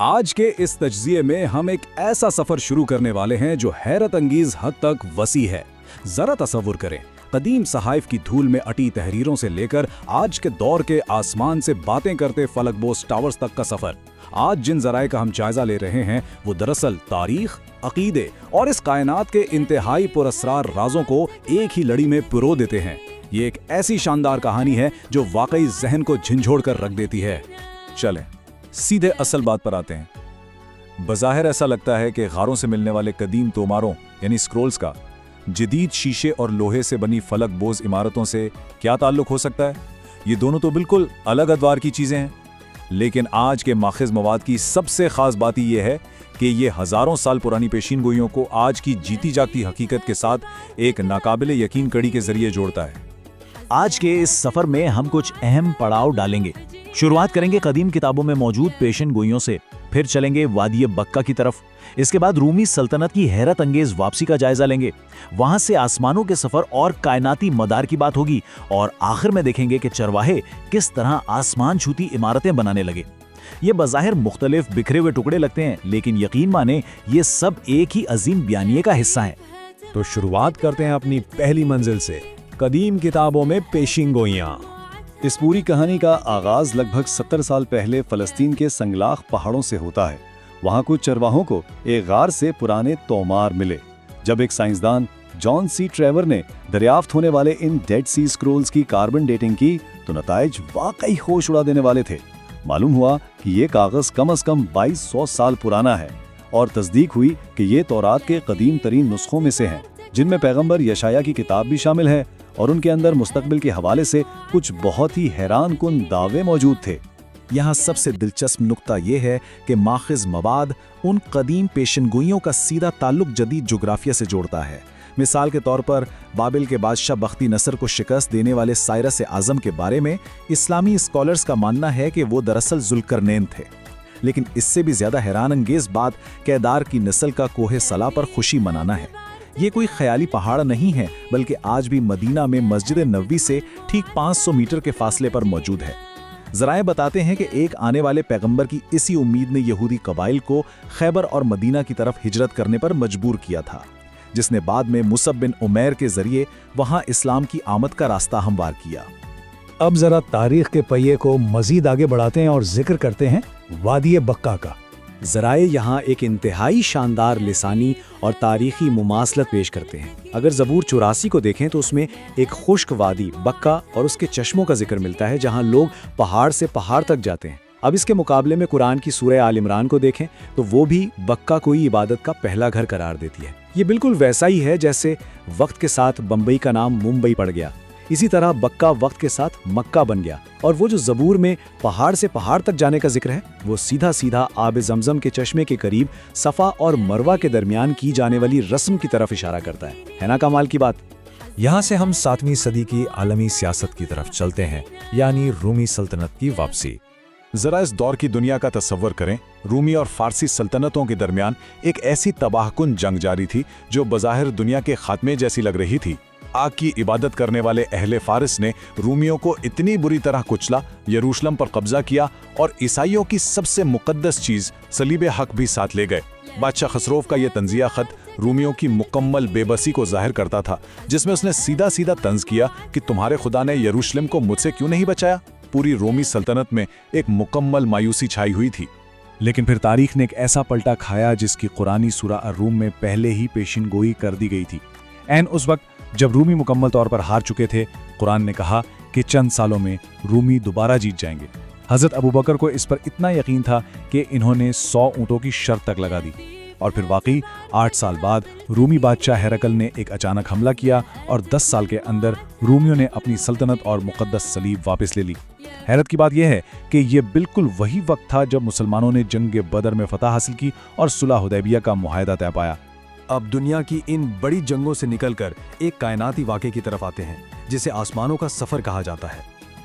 आज के इस तज्जिए में हम एक ऐसा सफर शुरू करने वाले हैं जो हैरत अंगेज हद तक वसी है। जरा तसव्वुर करें, कदीम सहाइफ की धूल में अटी तहरीरों से लेकर आज के दौर के आसमान से बातें करते फलकबोस टावर्स तक का सफर। आज जिन जराए का हम जायजा ले रहे हैं वो दरअसल तारीख, अकीदे और इस कायनात के इंतहाई पुरअसरार राजों को एक ही लड़ी में पिरो देते हैं। ये एक ऐसी शानदार कहानी है जो वाकई जहन को झंझोड़ कर रख देती है। चलें सीधे असल बात पर आते हैं। बज़ाहिर ऐसा लगता है कि गारों से मिलने वाले कदीम तोमारों यानी स्क्रोल्स का जदीद शीशे और लोहे से बनी फलक बोझ इमारतों से क्या ताल्लुक हो सकता है। ये दोनों तो बिल्कुल अलग अदवार की चीज़ें हैं। लेकिन आज के माखिज़ मवाद की सबसे ख़ास बात यह है कि ये हज़ारों साल पुरानी पेशीन गोइयों को आज की जीती जागती हकीकत के साथ एक नाकाबिले यकीन कड़ी के ज़रिए जोड़ता है। आज के इस सफ़र में हम कुछ अहम पड़ाव डालेंगे। शुरुआत करेंगे कदीम किताबों में मौजूद पेशिन गोइयों से, फिर चलेंगे वादी बक्का की तरफ। इसके बाद रूमी सल्तनत की हैरत अंगेज वापसी का जायजा लेंगे। वहां से आसमानों के सफर और कायनाती मदार की बात होगी और आखिर में देखेंगे कि चरवाहे किस तरह आसमान छूती इमारतें बनाने लगे। ये बज़ाहिर मुख्तलिफ बिखरे हुए टुकड़े लगते हैं, लेकिन यकीन माने ये सब एक ही अजीम बयानिए का हिस्सा है। तो शुरुआत करते हैं अपनी पहली मंजिल से, कदीम किताबों में पेशिन गोइयां। इस पूरी कहानी का आगाज लगभग 70 साल पहले फलस्तीन के संगलाख पहाड़ों से होता है। वहां कुछ चरवाहों को एक गार से पुराने तोमार मिले। जब एक साइंसदान जॉन सी ट्रेवर ने दरियाफ्त होने वाले इन डेड सी स्क्रोल्स की कार्बन डेटिंग की तो नताइज वाकई होश उड़ा देने वाले थे। मालूम हुआ कि ये कागज कम से कम 2200 साल पुराना है और तस्दीक हुई कि ये तौरात के कदीम तरीन नुस्खों में से हैं, जिनमें पैगंबर यशाया की किताब भी शामिल है और उनके अंदर मुस्तकबिल के हवाले से कुछ बहुत ही हैरान कुन दावे मौजूद थे। यहाँ सबसे दिलचस्प नुक्ता यह है कि माखिज़ मवाद उन कदीम पेशनगोइयों का सीधा ताल्लुक जदीद जोग्राफिया से जोड़ता है। मिसाल के तौर पर बाबिल के बादशाह बख्ती नसर को शिकस्त देने वाले साइरस आज़म के बारे में इस्लामी स्कॉलर्स का मानना है कि वो दरअसल जुल्करनैन थे। लेकिन इससे भी ज़्यादा हैरान अंगेज बात केदार की नस्ल का कोहे सला पर खुशी मनाना है। ये कोई ख्याली पहाड़ नहीं है, बल्कि आज भी मदीना में मस्जिद नबवी से ठीक 500 मीटर के फासले पर मौजूद है। ज़राए बताते हैं कि एक आने वाले पैगंबर की इसी उम्मीद ने यहूदी कबाइल को खैबर और मदीना की तरफ हिजरत करने पर मजबूर किया था, जिसने बाद में मुसब बिन उमैर के जरिए वहां इस्लाम की आमद का रास्ता हमवार किया। अब जरा तारीख के पहिए को मजीद आगे बढ़ाते हैं और जिक्र करते हैं वादी बक्का का। ज़राए यहाँ एक इंतहाई शानदार लिसानी और तारीखी मुमासलत पेश करते हैं। अगर ज़बूर 84 को देखें तो उसमें एक खुश्क वादी बक्का और उसके चश्मों का जिक्र मिलता है, जहाँ लोग पहाड़ से पहाड़ तक जाते हैं। अब इसके मुकाबले में कुरान की सूरह आल इमरान को देखें तो वो भी बक्का को ही इबादत का पहला घर करार देती है। ये बिल्कुल वैसा ही है जैसे वक्त के साथ बम्बई का नाम मुंबई पड़ गया, इसी तरह बक्का वक्त के साथ मक्का बन गया। और वो जो ज़बूर में पहाड़ से पहाड़ तक जाने का जिक्र है, वो सीधा सीधा आब ज़मज़म के चश्मे के करीब सफ़ा और मरवा के दरमियान की जाने वाली रस्म की तरफ इशारा करता है ना कमाल की बात। यहाँ से हम 7वीं सदी की आलमी सियासत की तरफ चलते हैं, यानी रूमी सल्तनत की वापसी। जरा इस दौर की दुनिया का तस्वर करें। रूमी और फारसी सल्तनतों के दरमियान एक ऐसी तबाहकुन जंग जारी थी जो बज़ाहिर दुनिया के खात्मे जैसी लग रही थी। आग की इबादत करने वाले अहले फारिस ने रूमियों को इतनी बुरी तरह कुचला, यरूशलेम पर कब्जा किया और ईसाइयों की सबसे मुकद्दस चीज़ सलीब हक भी साथ ले गए। बादशाह खसरोव का यह तंजिया खत रूमियों की मुकम्मल बेबसी को जाहिर करता था, जिसमें उसने सीधा सीधा तंज किया कि तुम्हारे खुदा ने यरूशलेम को मुझसे क्यों नहीं बचाया। पूरी रोमी सल्तनत में एक मुकम्मल मायूसी छाई हुई थी। लेकिन फिर तारीख ने एक ऐसा पलटा खाया जिसकी कुरानी सूरा अर्रूम में पहले ही पेशिन गोई कर दी गई थी। ऐन उस वक्त जब रूमी मुकम्मल तौर पर हार चुके थे, कुरान ने कहा कि चंद सालों में रूमी दोबारा जीत जाएंगे। हज़रत अबू बकर को इस पर इतना यकीन था कि इन्होंने 100 ऊँटों की शर्त तक लगा दी। और फिर वाकई 8 साल बाद रूमी बादशाह हेरकल ने एक अचानक हमला किया और 10 साल के अंदर रूमियों ने अपनी सल्तनत और मुक़द्दस सलीब वापस ले ली। हैरत की बात यह है कि यह बिल्कुल वही वक्त था जब मुसलमानों ने जंग बदर में फतह हासिल की और सुलह हुदैबिया का मुआहदा तय पाया। अब दुनिया की इन बड़ी जंगों से निकलकर एक कायनाती वाक़े की तरफ आते हैं, जिसे आसमानों का सफ़र कहा जाता है।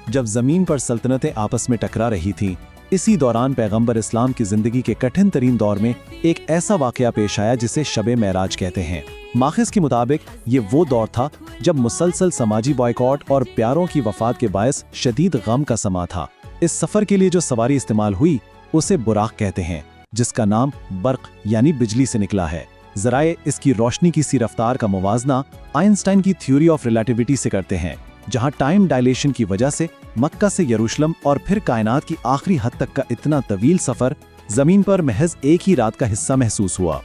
जब ज़मीन पर सल्तनतें आपस में टकरा रही थीं, इसी दौरान पैगंबर इस्लाम की ज़िंदगी के कठिन तरीन दौर में एक ऐसा वाक़या पेश आया जिसे शब मेराज कहते हैं। माखिज़ के मुताबिक ये वो दौर था जब मुसलसल समाजी बॉयकॉट और प्यारों की वफ़ात के बायस शदीद गम का समा था। इस सफ़र के लिए जो सवारी इस्तेमाल हुई उसे बुराक कहते हैं। जिसका नाम बर्क यानी बिजली से निकला है। ज़राए इसकी रोशनी की सी रफ्तार का मुवाजना आइंस्टाइन की थ्योरी ऑफ रिलेटिविटी से करते हैं, जहां टाइम डायलेशन की वजह से मक्का से यरूशलेम और फिर कायनात की आखिरी हद तक का इतना तवील सफ़र ज़मीन पर महज एक ही रात का हिस्सा महसूस हुआ।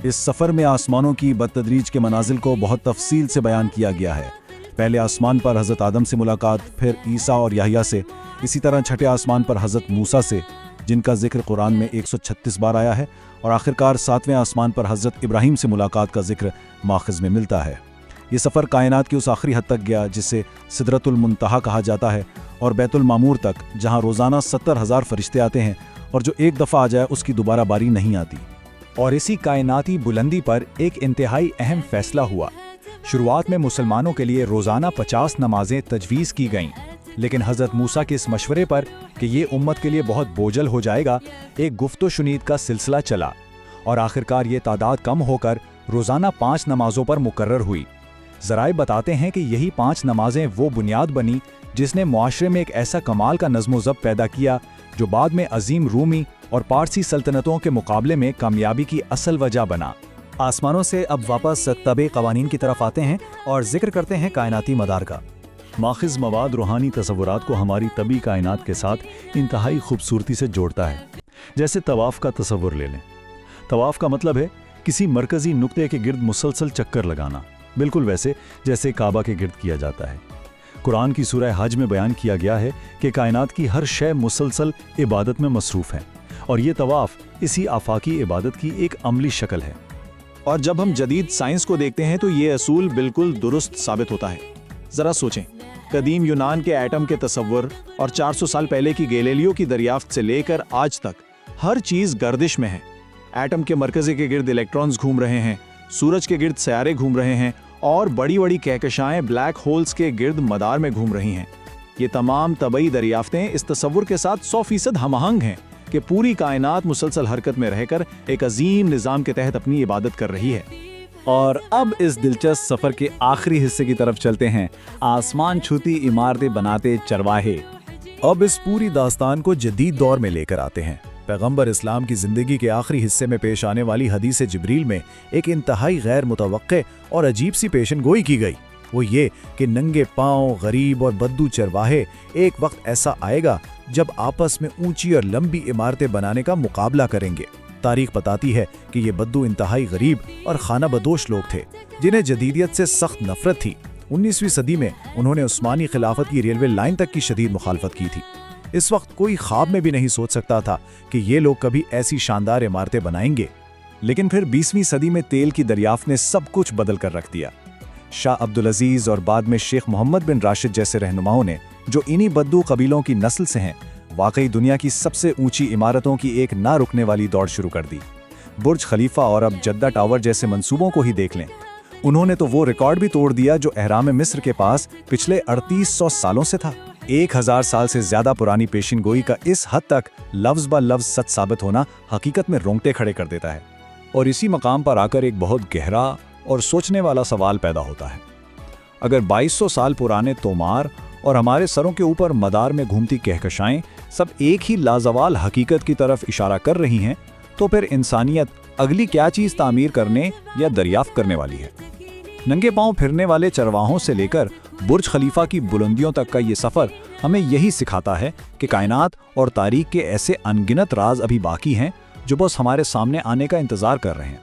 इस सफ़र में आसमानों की बदतदरीज के मनाजिल को बहुत तफसील से बयान किया गया है। पहले आसमान पर हज़रत आदम से मुलाकात, फिर ईसा और याहिया से, इसी तरह छठे आसमान पर हज़रत मूसा से, जिनका जिक्र कुरान में 136 बार आया है, और आखिरकार सातवें आसमान पर हज़रत इब्राहीम से मुलाकात का जिक्र माखिज़ में मिलता है। ये सफ़र कायनात की उस आखिरी हद तक गया जिसे सिदरतुल मुंतहा कहा जाता है, और बैतुल मामूर तक, जहाँ रोज़ाना 70,000 फरिश्ते आते हैं और जो एक दफ़ा आ जाए उसकी दोबारा बारी नहीं आती। और इसी कायनाती बुलंदी पर एक इंतहाई अहम फैसला हुआ। शुरुआत में मुसलमानों के लिए रोज़ाना 50 नमाजें तजवीज़ की गईं, लेकिन हज़रत मूसा के इस मशवरे पर कि ये उम्मत के लिए बहुत बोझल हो जाएगा, एक गुफ्तो शुनीद का सिलसिला चला और आखिरकार ये तादाद कम होकर रोज़ाना 5 नमाज़ों पर मुकर्रर हुई। ज़राए बताते हैं कि यही 5 नमाजें वो बुनियाद बनी जिसने मुआशरे में एक ऐसा कमाल का नज़्म ज़ब्त पैदा किया जो बाद में अजीम रूमी और पारसी सल्तनतों के मुकाबले में कामयाबी की असल वजह बना। आसमानों से अब वापस तबे कवानीन की तरफ आते हैं और जिक्र करते हैं कायनाती मदार का। माखिज़ मवाद रूहानी तसव्वुरात को हमारी तबी कायनात के साथ इंतहाई खूबसूरती से जोड़ता है। जैसे तवाफ़ का तसव्वुर ले लें। तवाफ़ का मतलब है किसी मरकज़ी नुक्ते के गिर्द मुसलसल चक्कर लगाना, बिल्कुल वैसे जैसे काबा के गिर्द किया जाता है। कुरान की सूरह हज में बयान किया गया है कि कायनात की हर शय मुसलसल इबादत में मसरूफ़ है, और ये तवाफ़ इसी आफाकी इबादत की एक अमली शक्ल है। और जब हम जदीद साइंस को देखते हैं तो ये असूल बिल्कुल दुरुस्त साबित होता है। ज़रा सोचें, कदीम यूनान के एटम के तसव्वुर और 400 साल पहले की गैलीलियो की दरियाफ्त से लेकर आज तक हर चीज़ गर्दिश में है। एटम के मरकज़े के गिर्द इलेक्ट्रॉन्स घूम रहे हैं, सूरज के गिर्द सयारे घूम रहे हैं, और बड़ी बड़ी कहकशाएं ब्लैक होल्स के गिर्द मदार में घूम रही हैं। ये तमाम तबई दरियाफ्तें इस तसव्वुर के साथ 100% हमआहंग हैं कि पूरी कायनात मुसलसल हरकत में रहकर एक अजीम निज़ाम के तहत अपनी इबादत कर रही है। और अब इस दिलचस्प सफ़र के आखिरी हिस्से की तरफ चलते हैं, आसमान छूती इमारतें बनाते चरवाहे। अब इस पूरी दास्तान को जदीद दौर में लेकर आते हैं। पैगंबर इस्लाम की ज़िंदगी के आखिरी हिस्से में पेश आने वाली हदीस जिब्रील में एक इंतहाई गैर मुतवक्के और अजीब सी पेशन गोई की गई। वो ये कि नंगे पाँव गरीब और बद्दू चरवाहे एक वक्त ऐसा आएगा जब आपस में ऊंची और लंबी इमारतें बनाने का मुकाबला करेंगे। तारीख बताती है कि ये बद्दू इंतहाई गरीब और खाना बदोश लोग थे जिन्हें जदीदियत से सख्त नफरत थी। 19वीं सदी में उन्होंने उस्मानी खिलाफत की रेलवे लाइन तक की शदीद मुखालफत की थी। इस वक्त कोई ख्वाब में भी नहीं सोच सकता था कि ये लोग कभी ऐसी शानदार इमारतें बनाएंगे। लेकिन फिर 20वीं सदी में तेल की दरियाफ्त ने सब कुछ बदल कर रख दिया। शाह अब्दुल अजीज और बाद में शेख मोहम्मद बिन राशिद जैसे रहनुमाओं ने, जो इन्हीं बद्दू कबीलों की नस्ल से हैं, वाकई दुनिया की सबसे ऊंची इमारतों की एक ना रुकने वाली दौड़ शुरू कर दी। बुर्ज खलीफा और अब जद्दा टावर जैसे मंसूबों को ही देख लें। उन्होंने तो वो रिकॉर्ड भी तोड़ दिया जो एहराम मिस्र के पास पिछले 3800 सालों से था। 1000 साल से ज्यादा पुरानी पेशिन गोई का इस हद तक लफ्ज ब लफ्ज सच साबित होना हकीकत में रोंगटे खड़े कर देता है। और इसी मकाम पर आकर एक बहुत गहरा और सोचने वाला सवाल पैदा होता है। अगर 2200 साल पुराने तोमार और हमारे सरों के ऊपर मदार में घूमती कहकशाएं सब एक ही लाजवाल हकीकत की तरफ इशारा कर रही हैं, तो फिर इंसानियत अगली क्या चीज़ तामीर करने या दरियाफ्त करने वाली है? नंगे पांव फिरने वाले चरवाहों से लेकर बुर्ज खलीफा की बुलंदियों तक का ये सफ़र हमें यही सिखाता है कि कायनात और तारीख के ऐसे अनगिनत राज अभी बाकी हैं जो बस हमारे सामने आने का इंतज़ार कर रहे हैं।